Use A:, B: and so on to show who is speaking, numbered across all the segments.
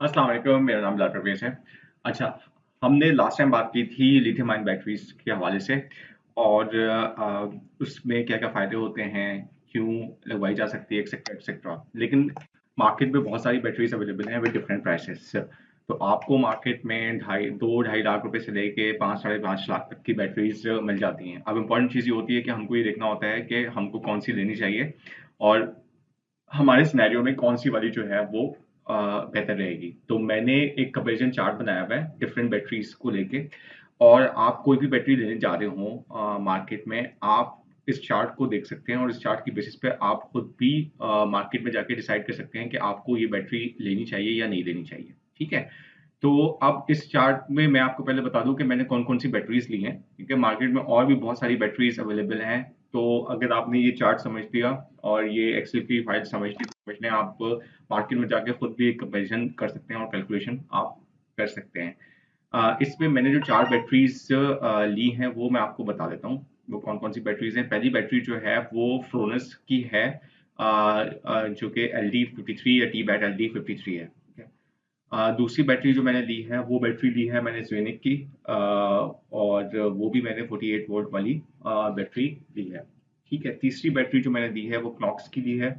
A: अस्सलाम वालेकुम, मेरा नाम बिलाल परवेज़ है। अच्छा, हमने लास्ट टाइम बात की थी लिथियम आयन बैटरीज़ के हवाले से और उसमें क्या-क्या फ़ायदे होते हैं, क्यों लगवाई जा सकती है, एक्सेट्रा एक्सेट्रा। लेकिन मार्केट में बहुत सारी बैटरीज़ अवेलेबल हैं विद डिफरेंट प्राइसेस। तो आपको मार्केट में ढाई 2 ढाई लाख रुपए से लेके 5 साढ़े 5 लाख तक की बैटरीज़ मिल जाती हैं। अब इम्पोर्टेंट चीज़ ये होती है कि हमको ये देखना होता है कि हमको कौन-सी लेनी चाहिए और हमारे सिनेरियो में कौन-सी वाली जो है वो बेहतर रहेगी। तो मैंने एक कंपैरिज़न चार्ट बनाया हुआ है डिफरेंट बैटरीज़ को लेके और आप कोई भी बैटरी लेने जा रहे हो मार्केट में, आप इस चार्ट को देख सकते हैं और इस चार्ट की बेसिस पे आप खुद भी मार्केट में जाके डिसाइड कर सकते हैं कि आपको ये बैटरी लेनी चाहिए या नहीं लेनी चाहिए। ठीक है? तो अब इस चार्ट में मैं आपको पहले बता दूँ कि मैंने कौन-कौन सी बैटरीज़ ली हैं, ठीक है? मार्केट में और भी बहुत सारी बैटरीज़ अवेलेबल हैं, तो अगर आपने ये चार्ट समझ लिया और ये एक्सेल की फाइल समझने आप मार्केट में जाके खुद भी एक कंपैरिज़न कर सकते हैं और कैलकुलेशन आप कर सकते हैं। इसमें मैंने जो 4 बैटरीज़ ली हैं, वो मैं आपको बता देता हूँ, वो कौन-कौन सी बैटरीज़ हैं। पहली बैटरी जो है, वो फ्रोनस की है जो कि LD53 या टी-बैट LD53 है, ठीक है? दूसरी बैटरी जो मैंने ली है, वो बैटरी ली है मैंने ज़ेनिक की और वो भी मैंने 48 वोल्ट वाली बैटरी ली है, ठीक है? तीसरी बैटरी जो मैंने ली है, वो क्नॉक्स की ली है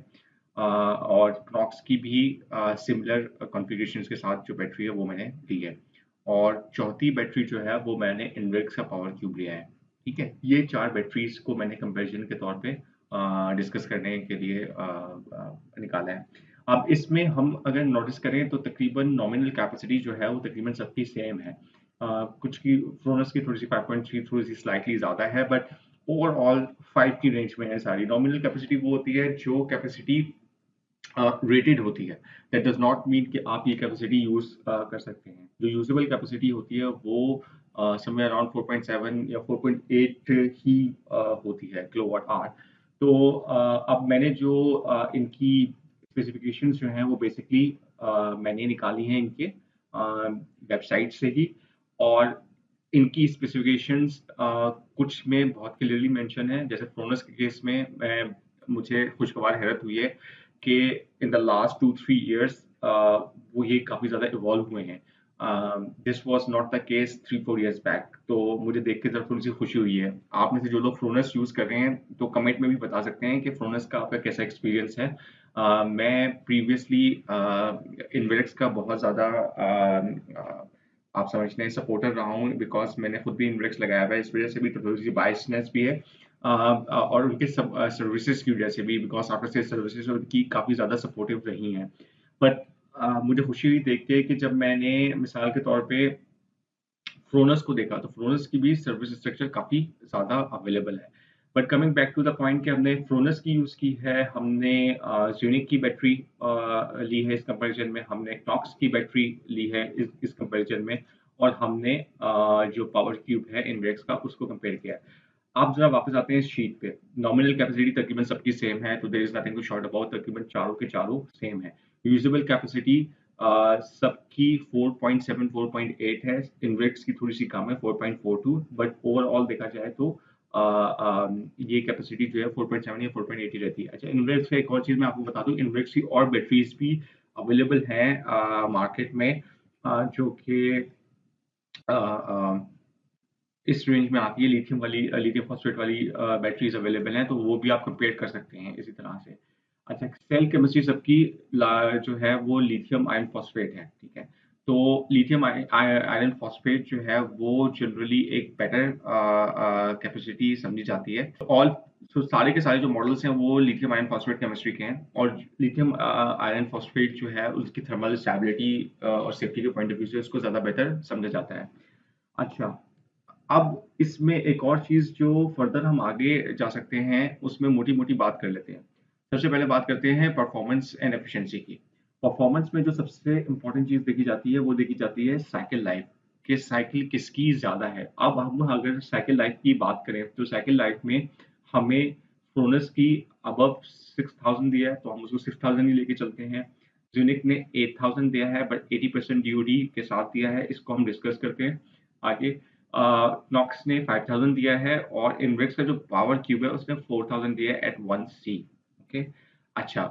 A: और क्नॉक्स की भी सिमिलर कॉन्फ़िगरेशंस के साथ जो बैटरी है, वो मैंने ली है और चौथी बैटरी जो है, वो मैंने इनवेक्स का पावर क्यूब लिया है, ठीक है? ये 4 बैटरीज़ को मैंने कंपैरिज़न के तौर पे डिस्कस करने के लिए निकाला है। अब इसमें हम अगर नोटिस करें तो तकरीबन नॉमिनल कैपेसिटी जो है वो तकरीबन सबकी सेम है। कुछ की फ्रोनस की थोड़ी-सी 5.3 थोड़ी-सी स्लाइटली ज़्यादा है बट ओवरऑल 5 की रेंज में है सारी। नॉमिनल कैपेसिटी वो होती है जो कैपेसिटी रेटेड होती है। दैट डज़ नॉट मीन कि आप ये कैपेसिटी यूज़ कर सकते हैं। जो यूज़ेबल कैपेसिटी होती है वो समवेयर अराउंड 4.7 या 4.8 ही होती है किलोवाट आवर। तो अब मैंने जो इनकी स्पेसिफिकेशंस जो हैं वो बेसिकली मैंने निकाली हैं इनके वेबसाइट से ही और इनकी स्पेसिफिकेशंस कुछ में बहुत क्लियरली मेंशन है। जैसे फ्रोनस के केस में मैं मुझे खुशगवार हैरत हुई है कि इन द लास्ट 2-3 इयर्स वो ये काफ़ी ज़्यादा इवॉल्व हुए हैं। This was not the case 3-4 years back तो मुझे देख के ज़रा थोड़ी-सी खुशी हुई है। आप में से जो लोग फ्रोनस यूज़ कर रहे हैं, तो कमेंट में भी बता सकते हैं कि फ्रोनस का आपका कैसा एक्सपीरियंस है। मैं प्रीवियसली इन्वेरेक्स का बहुत ज़्यादा आप समझ लें सपोर्टर रहा हूँ बिकॉज़ मैंने खुद भी इन्वेरेक्स लगाया हुआ है, इस वजह से भी थोड़ी-सी बायसनेस भी है। और उनके सर्विसेज़ की वजह से भी बिकॉज़ आफ्टर सेल सर्विसेज़ उनकी काफ़ी ज़्यादा सपोर्टिव रही हैं। बट मुझे खुशी हुई देख के कि जब मैंने मिसाल के तौर पे फ्रोनस को देखा तो फ्रोनस की भी सर्विस स्ट्रक्चर काफ़ी ज़्यादा अवेलेबल है। But coming back to the point कि हमने फ्रोनस की यूज़ की है, हमने ज़ेनिक की बैटरी ली है इस कंपैरिज़न में, हमने क्नॉक्स की बैटरी ली है इस कंपैरिज़न में और हमने जो पावर क्यूब है इन्वेक्स का उसको कंपेयर किया है। आप ज़रा वापस आते हैं इस शीट पे, नॉमिनल कैपेसिटी तकरीबन सबकी सेम है, तो there is nothing to short about तकरीबन चारों के चारों सेम है। यूजेबल कैपेसिटी सबकी 4.7 4.8 है, इनवेक्स की थोड़ी-सी कम है 4.42 बट ओवरऑल देखा जाए तो ये कैपेसिटी जो है 4.7 या 4.8 ही रहती है। अच्छा इनवेक्स का एक और चीज़ मैं आपको बता दूँ, इनवेक्स की और बैटरीज़ भी अवेलेबल हैं मार्केट में जो कि अ अ इस रेंज में आती है लिथियम वाली लिथियम फॉस्फेट वाली बैटरीज़ अवेलेबल हैं, तो वो भी आप कंपेयर कर सकते हैं इसी तरह से। अच्छा सेल केमिस्ट्री सबकी ला जो है वो लिथियम आयरन फॉस्फेट है, ठीक है? तो लिथियम आयरन फॉस्फेट जो है वो जनरली एक बेटर कैपेसिटी समझी जाती है। ऑल तो सारे के सारे जो मॉडल्स हैं वो लिथियम आयरन फॉस्फेट केमिस्ट्री के हैं और लिथियम आयरन फॉस्फेट जो है उसकी थर्मल स्टेबिलिटी और सेफ्टी के पॉइंट ऑफ व्यू से उसको ज़्यादा बेहतर समझा जाता है। अच्छा, अब इसमें एक और चीज़ जो फर्दर हम आगे जा सकते हैं, उसमें मोटी-मोटी बात कर लेते हैं। सबसे पहले बात करते हैं परफॉर्मेंस एंड एफिशिएंसी की। परफॉर्मेंस में जो सबसे इम्पोर्टेंट चीज़ देखी जाती है, वो देखी जाती है साइकिल लाइफ, कि साइकिल किसकी ज़्यादा है। अब हम अगर साइकिल लाइफ की बात करें, तो साइकिल लाइफ में हमें फ्रोनस की अबव 6000 दिया है, तो हम उसको 6000 ही लेके चलते हैं। ज़ेनिथ ने 8000 दिया है, बट 80% डीओडी के साथ दिया है, इसको हम डिस्कस करते हैं आगे। नॉक्स ने 5000 दिया है और इनवेक्स का जो पावर क्यूब है उसने 4000 दिया है एट 1 सी। ओके, अच्छा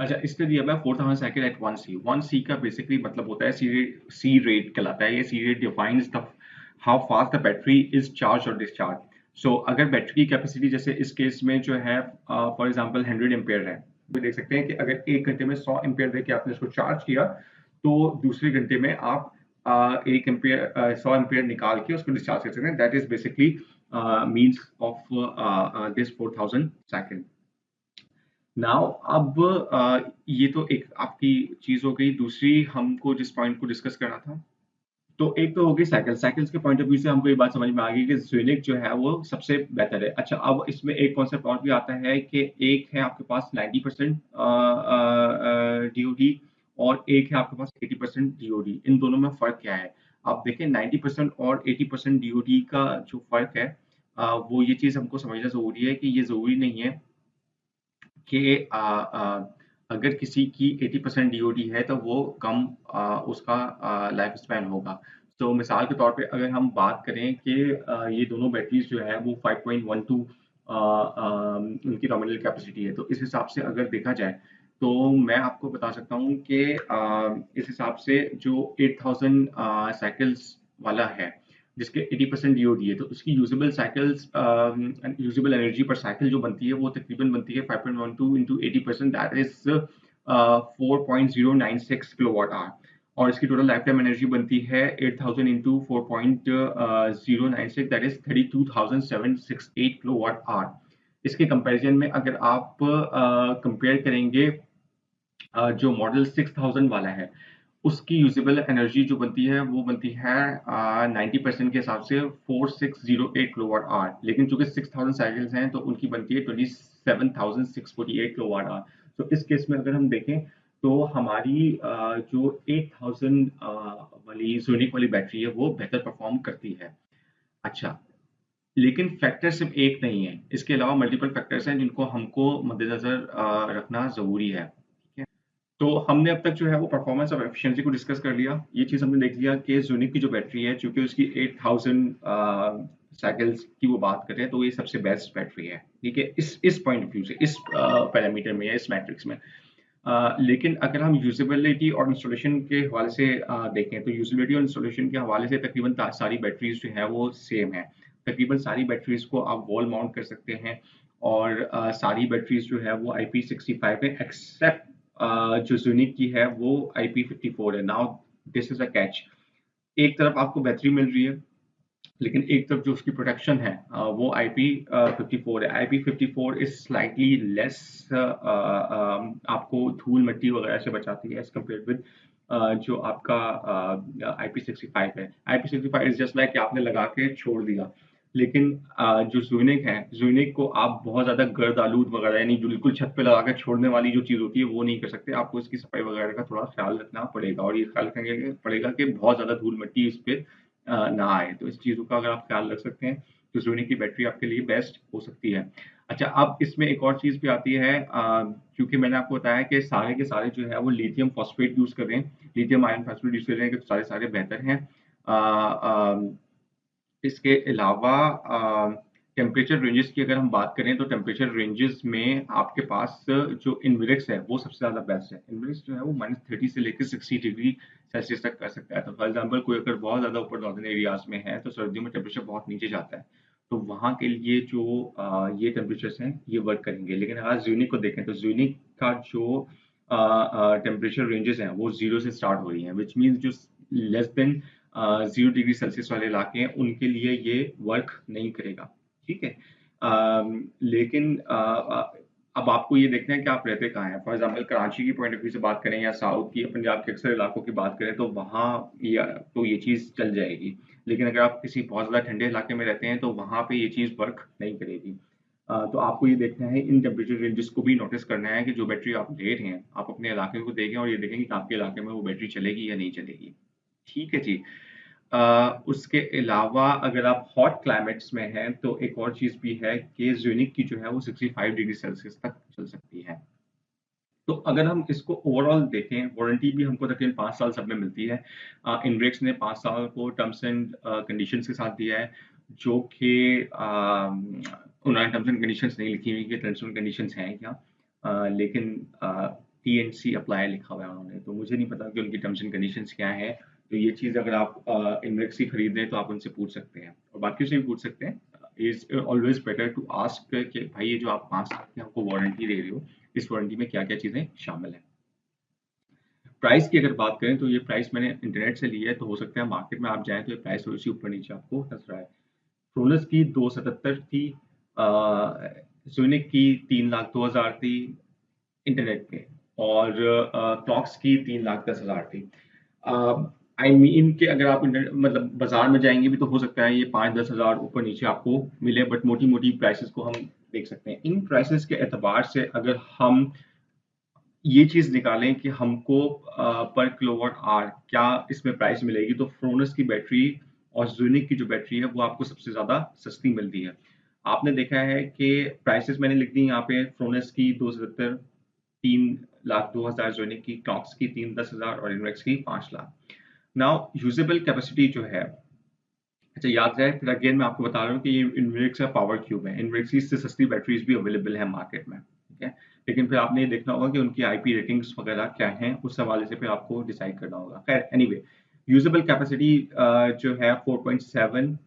A: अच्छा, इसमें दिया हुआ है 4000 साइकिल एट 1C। 1C का बेसिकली मतलब होता है सी रेट कहलाता है। ये C rate defines the how fast the battery is charge और डिस्चार्ज। सो अगर बैटरी की कैपेसिटी जैसे इस केस में जो है फॉर एग्जांपल 100 एम्पेयर है, तो देख सकते हैं कि अगर 1 घंटे में 100 एम्पेयर देके आपने इसको चार्ज किया, तो दूसरे घंटे में आप 1 एम्पेयर 100 एम्पेयर निकाल के उसको डिस्चार्ज कर सकते हैं। That is basically means of this 4000 cycle. Now अब ये तो एक आपकी चीज हो गई। दूसरी हमको जिस पॉइंट को डिस्कस करना था, तो एक तो होगी साइकिल। साइकिल्स के पॉइंट ऑफ व्यू से हमको ये बात समझ में आ गई कि ज़ुनिक जो है वो सबसे बेहतर है। अच्छा, अब इसमें एक कॉन्सेप्ट और भी आता है कि एक है आपके पास 90% डीओडी और एक है आपके पास 80% डीओडी। इन दोनों में फ़र्क क्या है? आप देखें 90% और 80% डीओडी का जो फ़र्क है, वो ये चीज़ हमको समझना ज़रूरी है कि ये ज़रूरी नहीं है कि अगर किसी की 80% डीओडी है तो वो कम उसका लाइफ स्पैन होगा। तो मिसाल के तौर पे अगर हम बात करें कि ये दोनों बैटरीज जो है वो 5.12 उनकी नॉमिनल कैपेसिटी है। तो इस हिसाब से अगर देखा जाए, तो मैं आपको बता सकता हूँ कि इस हिसाब से जो 8000 साइकिल्स वाला है, जिसके 80% डीओडी है, तो उसकी यूजेबल साइकिल्स यूजेबल एनर्जी पर साइकिल जो बनती है वो तकरीबन बनती है 5.12 into 80%, that is 4.096 kilowatt hour. और इसकी टोटल लाइफ टाइम एनर्जी बनती है 8000 into 4.096, that is 32768 kilowatt hour. इसके कंपैरिजन में अगर आप कंपेयर करेंगे जो मॉडल 6000 वाला है, उसकी यूजेबल एनर्जी जो बनती है वो बनती है 90% के हिसाब से 4608 किलोवाट आवर। लेकिन चूंकि 6000 साइकिल्स हैं तो उनकी बनती है 27648 किलोवाट आवर। तो इस केस में अगर हम देखें तो हमारी जो 8000 वाली ज़ोनिक वाली बैटरी है वो बेहतर परफॉर्म करती है। अच्छा, लेकिन फैक्टर सिर्फ एक नहीं है, इसके अलावा मल्टीपल फैक्टर्स हैं जिनको हमको मद्देनजर रखना जरूरी है। ठीक है, तो हमने अब तक जो है वो परफॉर्मेंस और एफिशिएंसी को डिस्कस कर लिया। ये चीज़ हमने देख लिया कि ज़ूनिक की जो बैटरी है, चूंकि उसकी 8000 साइकिल्स की वो बात करें, तो ये सबसे बेस्ट बैटरी है। ठीक है, इस पॉइंट ऑफ व्यू से, इस पैरामीटर में या इस मैट्रिक्स में। लेकिन अगर हम यूजेबिलिटी और इंस्टॉलेशन के हवाले से देखें, तो यूजेबिलिटी और इंस्टॉलेशन के हवाले से तकरीबन सारी बैटरीज जो है वो सेम है। तकरीबन सारी बैटरीज को आप वॉल माउंट कर सकते हैं, और सारी बैटरीज जो है वो IP65 है, एक्सेप्ट जो ज़ूनिक की है वो IP54 है। Now this is a catch. एक तरफ आपको बैटरी मिल रही है, लेकिन एक तरफ जो उसकी प्रोटेक्शन है वो IP54 है। IP54 इज स्लाइटली लेस, आपको धूल मिट्टी वगैरह से बचाती है एज कम्पेयर विद जो आपका IP65 है। IP65 इज जस्ट लाइक आपने लगा के छोड़ दिया। लेकिन जो ज़ूनिक है, ज़ूनिक को आप बहुत ज़्यादा गर्द आलूद वगैरह, यानी बिल्कुल छत पे लगा के छोड़ने वाली जो चीज़ होती है वो नहीं कर सकते। आपको इसकी सफाई वगैरह का थोड़ा ख्याल रखना पड़ेगा, और ये ख्याल रखने पड़ेगा कि बहुत ज़्यादा धूल मिट्टी इस पे ना आए। तो इस चीज़ों का अगर आप ख्याल रख सकते हैं तो ज़ूनिक की बैटरी आपके लिए बेस्ट हो सकती है। अच्छा, अब इसमें एक और चीज़ भी आती है, क्योंकि मैंने आपको बताया कि सारे के सारे जो है वो लिथियम फॉस्फेट यूज़ कर रहे हैं, लिथियम आयन फॉस्फेट यूज़ कर रहे हैं, कि सारे सारे बेहतर हैं। अ, अ, इसके अलावा टेम्परेचर रेंजेस की अगर हम बात करें, तो टेम्परेचर रेंजेस में आपके पास जो इन्विलिक्स है वो सबसे ज़्यादा बेस्ट है। इन्विलिक्स जो है वो -30 से लेकर 60 डिग्री सेल्सियस तक कर सकता है। तो फॉर एग्जाम्पल कोई अगर बहुत ज़्यादा ऊपर नॉर्दर्न एरियाज में है, तो सर्दियों में टेम्परेचर बहुत नीचे जाता है, तो वहाँ के लिए जो ये टेम्परेचर्स हैं ये वर्क करेंगे। लेकिन अगर ज़ूनिक को देखें, तो ज़ूनिक का जो टेम्परेचर रेंजेस हैं वो 0 से स्टार्ट हो रही हैं, विच मीन्स जो लेस देन 0 डिग्री सेल्सियस वाले इलाके हैं उनके लिए ये वर्क नहीं करेगा। ठीक है, लेकिन अब आपको ये देखना है कि आप रहते कहाँ हैं। फॉर एग्जाम्पल कराची की पॉइंट ऑफ व्यू से बात करें, या साउथ की पंजाब के अक्सर इलाकों की बात करें, तो वहाँ तो ये चीज़ चल जाएगी। लेकिन अगर आप किसी बहुत ज़्यादा ठंडे इलाके में रहते हैं, तो वहाँ पे ये चीज़ वर्क नहीं करेगी। तो आपको ये देखना है, इन टेम्परेचर रेंजेस को भी नोटिस करना है कि जो बैटरी आप ले रहे हैं, आप अपने इलाके को देखें और ये देखें कि आपके इलाके में वो बैटरी चलेगी या नहीं चलेगी। ठीक है जी। उसके अलावा अगर आप हॉट क्लाइमेट्स में हैं, तो एक और चीज़ भी है कि ज़्यूनिक की जो है वो 65 डिग्री सेल्सियस तक चल सकती है। तो अगर हम इसको ओवरऑल देखें, वारंटी भी हमको तकरीबन 5 साल सब में मिलती है। इनब्रेक्स ने 5 साल को टर्म्स एंड कंडीशंस के साथ दिया है, जो कि उन्होंने टर्म्स एंड कंडीशंस नहीं लिखी हुई कि टर्म्स एंड कंडीशंस हैं क्या। लेकिन TNC अप्लाई लिखा हुआ है उन्होंने, तो मुझे नहीं पता कि उनकी टर्म्स एंड कंडीशंस क्या है। तो ये चीज़ अगर आप इनवेक्स ही खरीद रहे हैं तो आप उनसे पूछ सकते हैं और बाकियों से भी पूछ सकते हैं। Is always better to ask कि भाई ये जो आप 5 साल की हमको वारंटी दे रहे हो, इस वारंटी में क्या क्या चीज़ें शामिल हैं। प्राइस की अगर बात करें तो ये प्राइस मैंने इंटरनेट से ली है, तो हो सकता है मार्केट में आप जाएं तो ये प्राइस थोड़ी सी ऊपर नीचे आपको नजर आए। फ्रोनस की 277 थी, ज़ूनिक की 3,02,000 थी इंटरनेट पे, और क्लॉक्स की 3,10,000 थी। आई मीन कि अगर आप इंटरनेट मतलब बाजार में जाएंगे भी तो हो सकता है ये 5-10 हज़ार ऊपर नीचे आपको मिले, बट मोटी मोटी प्राइसेस को हम देख सकते हैं। इन प्राइसेस के एतबार से अगर हम ये चीज़ निकालें कि हमको पर किलोवाट आवर क्या इसमें प्राइस मिलेगी, तो फ्रोनस की बैटरी और ज़ूनिक की जो बैटरी है वो आपको सबसे ज़्यादा सस्ती मिलती है। आपने देखा है कि प्राइसेस मैंने लिख दी यहाँ पे, फ्रोनस की 277, 3,02,000, ज़ूनिक की, क्लॉक्स की 3,10,000 और इनवेक्स की 5,00,000। नाउ यूजेबल कैपेसिटी जो है, अच्छा याद रहे फिर अगेन मैं आपको बता रहा हूँ कि ये इनवेक्स का पावर क्यूब है, इनवेक्स की इससे सस्ती बैटरीज भी अवेलेबल है मार्केट में, ठीक है। लेकिन फिर आपने ये देखना होगा कि उनकी आईपी रेटिंग्स वगैरह क्या हैं, उस हवाले से फिर आपको डिसाइड करना होगा। खैर एनीवे, यूजेबल कैपेसिटी जो है 4.7,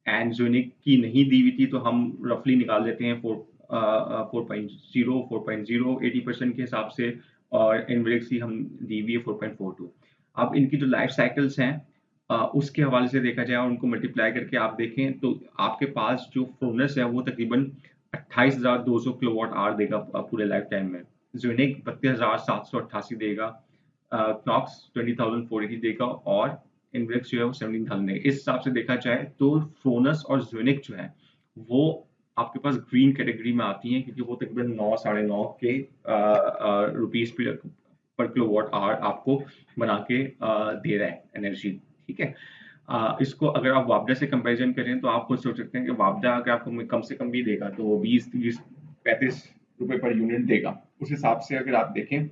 A: एंड यूनिक की नहीं दी हुई थी तो हम रफली निकाल लेते हैं 4.0, 4.0 80% के हिसाब से, और इनवेक्स की हम दी हुई है 4.42। अब इनकी जो लाइफ साइकिल्स हैं उसके हवाले से देखा जाए और उनको मल्टीप्लाई करके आप देखें तो आपके पास जो फ्रोनस है वो तकरीबन 28,200 किलोवाट आवर देगा पूरे लाइफ टाइम में। ज़ूनिक 32,788 देगा, क्नॉक्स 20,480 देगा, और इनवेक्स जो है वो 17,000 देगा। इस हिसाब से देखा जाए तो फ्रोनस और ज़ूनिक जो है वो आपके पास ग्रीन कैटेगरी में आती हैं, क्योंकि वो तकरीबन 9 साढ़े 9 के रुपीस पर किलोवाट आवर आपको बना के दे रहा है एनर्जी, ठीक है। इसको अगर आप वापडा से कंपैरिजन करें तो आप खुद सोच सकते हैं कि वापडा अगर आपको कम से कम भी देगा तो वो 20, 30, 35 रुपए पर यूनिट देगा। उस हिसाब से अगर आप देखें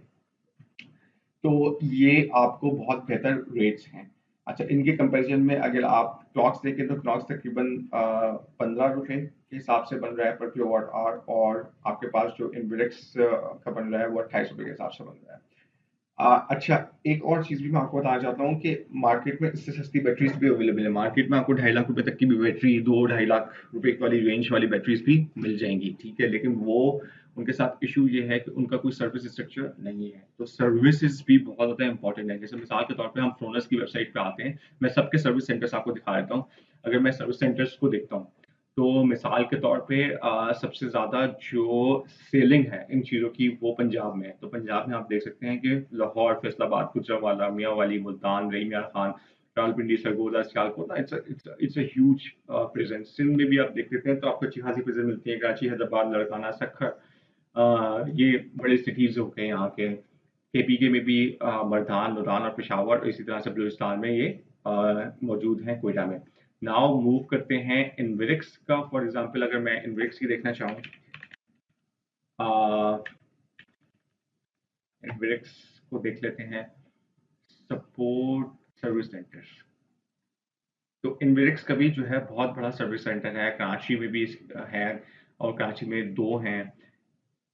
A: तो ये आपको बहुत बेहतर रेट्स हैं। अच्छा, इनके कंपैरिजन में अगर आप क्लॉक्स देखें तो क्लॉक्स तकरीबन 15 रुपए के हिसाब से बन रहा है पर किलोवाट आवर, और आपके पास जो इनवेक्स का बन रहा है वो 28 रुपए के हिसाब से बन रहा है। अच्छा, एक और चीज़ भी मैं आपको बताना चाहता हूँ कि मार्केट में इससे सस्ती बैटरीज भी अवेलेबल है। मार्केट में आपको 2.5 लाख रुपए तक की भी बैटरी, 2-2.5 लाख रुपए वाली रेंज वाली बैटरीज भी मिल जाएंगी, ठीक है। लेकिन वो उनके साथ इशू ये है कि उनका कोई सर्विस स्ट्रक्चर नहीं है, तो सर्विसेज भी बहुत ज़्यादा इंपॉर्टेंट है। जैसे मिसाल के तौर पे हम फ्रोनस की वेबसाइट पे आते हैं, मैं सबके सर्विस सेंटर्स आपको दिखा देता हूँ। अगर मैं सर्विस सेंटर्स को देखता हूँ तो मिसाल के तौर पे सबसे ज़्यादा जो सेलिंग है इन चीज़ों की वो पंजाब में है। तो पंजाब में आप देख सकते हैं कि Lahore, Faisalabad, Gujranwala, Mianwali, Multan, Rahim Yar Khan, Rawalpindi, Sargodha, Sialkot, it's a huge presence. Sindh में भी आप देख लेते हैं तो आपको अच्छी खासी प्रेजेंस मिलती है, कराची, हैदराबाद, लड़काना, सक्खर, ये बड़े सिटीज हो गए यहाँ के। केपीके में भी मर्दान, नूरान और पेशावर, और इसी तरह से बलूचिस्तान में ये मौजूद हैं, कोयटा में। नाउ मूव करते हैं इनवेरिक्स का। फॉर एग्जांपल अगर मैं इनवेरिक्स की देखना चाहूँ, इनवेरिक्स को देख लेते हैं, सपोर्ट सर्विस सेंटर। तो इनवेरिक्स का भी जो है बहुत बड़ा सर्विस सेंटर है, कराची में भी है, और कराची में 2 हैं,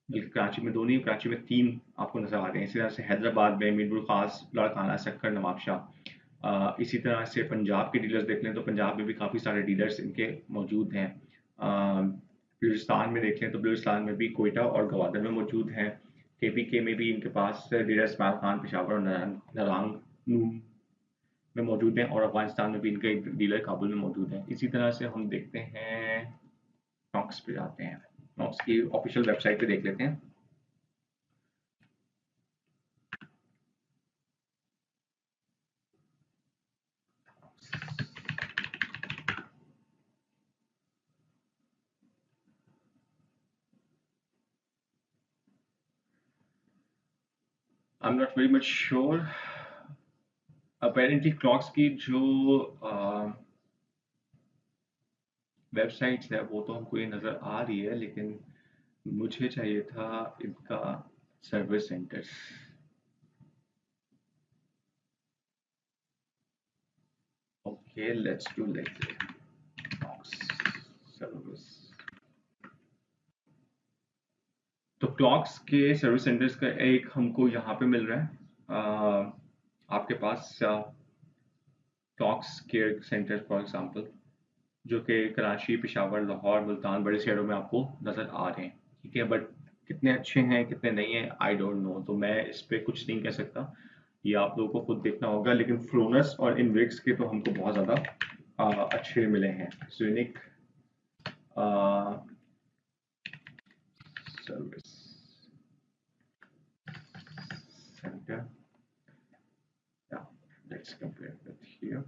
A: बल्कि कराची में 2 नहीं, कराची में 3 आपको नजर आ रहे हैं। इसी तरह से हैदराबाद में मीरपुर खास, लाड़काना, सक्कर, नवाबशाह। इसी तरह से पंजाब के डीलर्स देख लें तो पंजाब में भी काफ़ी सारे डीलर्स इनके मौजूद हैं। बलूचिस्तान में देख लें तो बलूचिस्तान में भी कोयटा और गवादर में मौजूद हैं। केपीके में भी इनके पास डीलर इस्माइल खान, पेशावर और नारंग में मौजूद हैं, और अफगानिस्तान में भी इनका एक डीलर काबुल में मौजूद है। इसी तरह से हम देखते हैं, नॉक्स पे जाते हैं, नॉक्स की ऑफिशियल वेबसाइट पे देख लेते हैं। I am not very much sure. Apparently clocks की जो वेबसाइट्स है वो तो हमको ये नज़र आ रही है, लेकिन मुझे चाहिए था इनका service centres. Okay, let's do like this, clocks service. तो क्लॉक्स के सर्विस सेंटर्स का एक हमको यहाँ पे मिल रहा है। आपके पास clocks care centre for example, जो कि कराची, पेशावर, लाहौर, मुल्तान बड़े शहरों में आपको नज़र आ रहे हैं। ठीक है, बट कितने अच्छे हैं कितने नहीं हैं आई डोंट नो, तो मैं इस पे कुछ नहीं कह सकता, ये आप लोगों को खुद देखना होगा। लेकिन फ्रोनस और इनविक्स के तो हमको बहुत ज़्यादा अच्छे मिले हैं। Unique service centre, yeah, let's compare with here.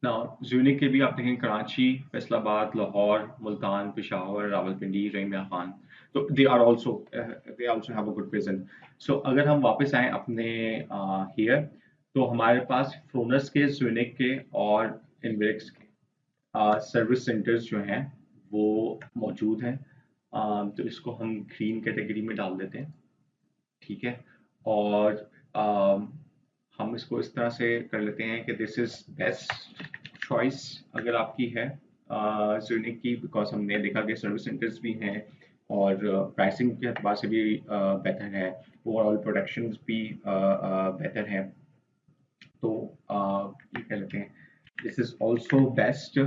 A: Now, unique के भी आप देखें कराची, फैसलाबाद, लाहौर, मुल्तान, पेशावर, रावलपिंडी, रहीमिया खान, तो they also have a good present. So अगर हम वापस आए अपने हियर, तो हमारे पास फ्रोनस के, यूनिक के और इनवेक्स के सर्विस सेंटर्स जो हैं वो मौजूद हैं। तो इसको हम ग्रीन कैटेगरी में डाल देते हैं। ठीक है, और हम इसको इस तरह से कर लेते हैं कि दिस इज बेस्ट चॉइस अगर आपकी है यूनिक की, बिकॉज हमने देखा कि सर्विस सेंटर्स भी हैं और प्राइसिंग के अतबार से भी बेहतर है, ओवरऑल प्रोडक्शन भी बेहतर है। तो ये कह लेते हैं दिस इज ऑल्सो बेस्ट।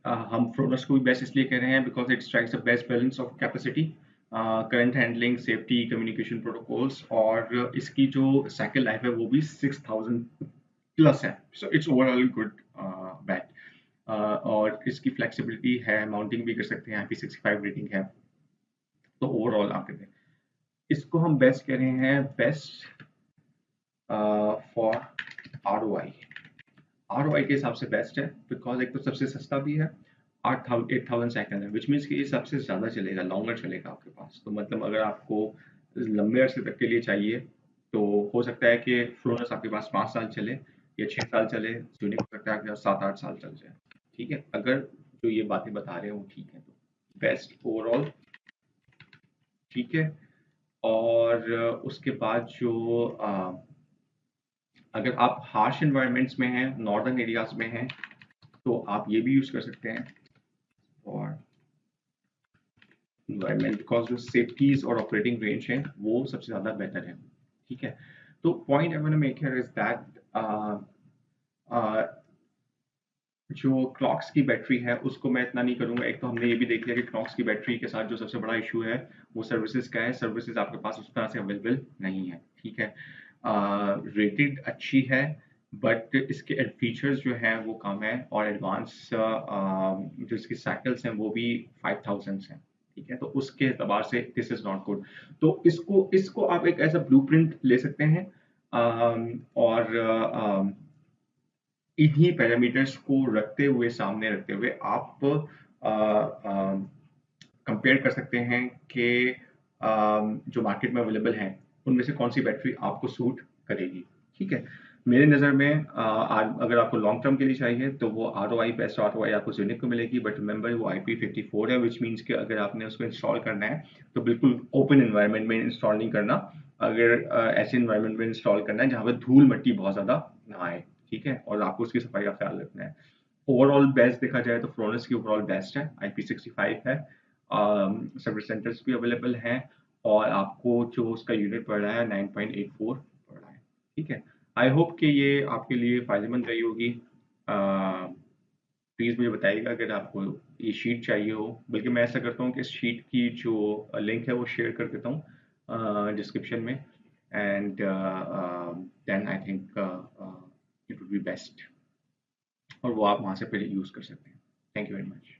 A: हम फ्रोनस को भी बेस्ट इसलिए कह रहे हैं because it strikes the best balance of capacity, current handling, safety, communication protocols, और इसकी जो साइकिल लाइफ है वो भी 6000 प्लस है। So it's overall good bat. और इसकी फ्लेक्सिबिलिटी है, माउंटिंग भी कर सकते हैं, IP65 रेटिंग है। तो ओवरऑल आप कहते हैं इसको हम बेस्ट कह रहे हैं, बेस्ट फॉर ROI। ROI के हिसाब से बेस्ट है बिकॉज एक तो सबसे सस्ता भी है, 8000 सेकंड है, विच मीन्स कि ये सबसे ज़्यादा चलेगा, लॉन्गर चलेगा आपके पास। तो मतलब अगर आपको लंबे अरसे तक के लिए चाहिए तो हो सकता है कि फ्लोनस आपके पास 5 साल चले या 6 साल चले, यूनिक हो सकता है आपके पास 7-8 साल चल जाए। ठीक है, अगर जो ये बातें बता रहे हैं वो ठीक है तो बेस्ट ओवरऑल। ठीक है, और उसके बाद जो अगर आप हार्श इन्वायरमेंट्स में हैं, नॉर्दर्न एरियाज में हैं, तो आप ये भी यूज कर सकते हैं और इन्वायरमेंट, बिकॉज जो सेफ्टीज और ऑपरेटिंग रेंज है वो सबसे ज़्यादा बेहतर है। ठीक है, तो point I want to make here is that जो क्लॉक्स की बैटरी है उसको मैं इतना नहीं करूंगा। एक तो हमने ये भी देख लिया कि क्लॉक्स की बैटरी के साथ जो सबसे बड़ा इशू है वो सर्विसेज का है, सर्विसेज आपके पास उस तरह से अवेलेबल नहीं है। ठीक है, रेटेड अच्छी है बट इसके फीचर्स जो हैं वो कम है, और एडवांस जो इसकी साइकिल्स हैं वो भी 5000 हैं। ठीक है, तो उसके एतबार से दिस इज नॉट गुड। तो इसको इसको आप एक ऐसा ब्लूप्रिंट ले सकते हैं, और इन्हीं पैरामीटर्स को रखते हुए, सामने रखते हुए आप कंपेयर कर सकते हैं कि जो मार्केट में अवेलेबल हैं उनमें से कौन सी बैटरी आपको सूट करेगी। ठीक है, मेरे नज़र में अगर आपको लॉन्ग टर्म के लिए चाहिए तो वो ROI, बेस्ट ROI आपको यूनिक को मिलेगी, बट रिमेंबर वो IP54 है, विच मीन्स कि अगर आपने उसको इंस्टॉल करना है तो बिल्कुल ओपन इन्वायरमेंट में इंस्टॉल नहीं करना। अगर ऐसे इन्वायरमेंट में इंस्टॉल करना है जहाँ पर धूल मिट्टी बहुत ज़्यादा ना आए। ठीक है, और आपको उसकी सफाई का ख्याल रखना है। ओवरऑल बेस्ट देखा जाए तो फ्लोरेंस की ओवरऑल बेस्ट है, IP65 है, सर्विस सेंटर्स भी अवेलेबल हैं, और आपको जो उसका यूनिट पड़ रहा है 9.84 पड़ रहा है। ठीक है, आई होप कि ये आपके लिए फायदेमंद रही होगी। प्लीज़ मुझे बताइएगा अगर आपको ये शीट चाहिए हो, बल्कि मैं ऐसा करता हूँ कि इस शीट की जो लिंक है वो शेयर कर देता हूँ डिस्क्रिप्शन में, and then I think it would be best, और वो आप वहाँ से फिर यूज़ कर सकते हैं। Thank you very much.